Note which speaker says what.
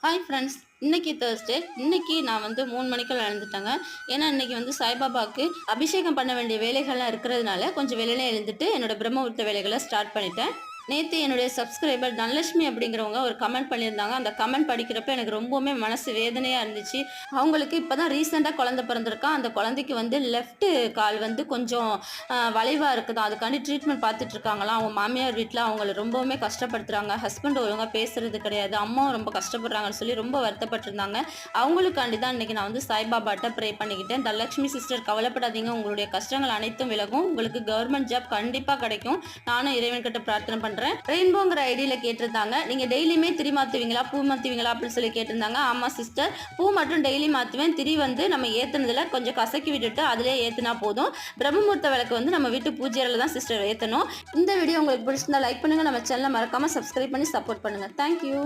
Speaker 1: Hi friends. இன்னைக்கு Thursday. இன்னைக்கு நான் வந்து 3 மணிக்கெல்லாம் எழுந்துட்டேங்க. ஏன்னா இன்னைக்கு வந்து சாய்பாபாக்கு அபிஷேகம் பண்ண வேண்டிய வேலைகள்லாம் இருக்கிறதுனால கொஞ்சம் வெள்ளனே எழுந்துட்டு என்னோட பிரம்மமுகூர்த்த வேலைகளை ஸ்டார்ட் பண்ணிட்டேன். நேத்து என்னுடைய சப்ஸ்கிரைபர் தனலட்சுமி அப்படிங்கிறவங்க ஒரு கமெண்ட் பண்ணியிருந்தாங்க. அந்த கமெண்ட் படிக்கிறப்ப எனக்கு ரொம்பவுமே மனசு வேதனையா இருந்துச்சு. அவங்களுக்கு இப்பதான் ரீசெண்டா குழந்தை பிறந்திருக்கான். அந்த குழந்தைக்கு வந்து லெஃப்ட் கால் வந்து கொஞ்சம் வளைவா இருக்குதாம். அதுக்காண்டி ட்ரீட்மெண்ட் பார்த்துட்டு இருக்காங்களாம். அவங்க மாமியார் வீட்டில் அவங்கள ரொம்பவுமே கஷ்டப்படுத்துறாங்க. ஹஸ்பண்ட் ஒழுங்கா பேசுறது கிடையாது. அம்மாவும் ரொம்ப கஷ்டப்படுறாங்கன்னு சொல்லி ரொம்ப வருத்தப்பட்டிருந்தாங்க. அவங்களுக்காண்டி தான் இன்னைக்கு நான் வந்து சாய்பாபாட்ட ப்ரே பண்ணிக்கிட்டேன். தனலட்சுமி சிஸ்டர் கவலைப்படாதீங்க, உங்களுடைய கஷ்டங்கள் அனைத்தும் விலகும். உங்களுக்கு கவர்மெண்ட் ஜாப் கண்டிப்பா கிடைக்கும். நானும் இறைவன்கிட்ட பிரார்த்தனை பண்றேன். ரெயின்போங்கிற ஐடியில கேட்டிருந்தாங்க, நீங்க டெய்லியுமே திரி மாத்துவீங்களா, பூ மாத்துவீங்களா அப்படின்னு சொல்லி கேட்டிருந்தாங்க. ஆமா சிஸ்டர், பூ மட்டும் டெய்லி மாத்துவேன். திரி வந்து நம்ம ஏத்துனதுல கொஞ்சம் கசக்கி விட்டுட்டு அதிலே ஏத்துனா போதும். பிரம்மமுகூர்த்த விளக்கு வந்து நம்ம வீட்டு பூஜை அறையில தான் சிஸ்டர் ஏத்தணும். இந்த வீடியோ உங்களுக்கு பிடிச்சிருந்தா லைக் பண்ணுங்க. நம்ம சேனலை மறக்காம சப்ஸ்கிரைப் பண்ணி சப்போர்ட் பண்ணுங்க. தேங்க்யூ.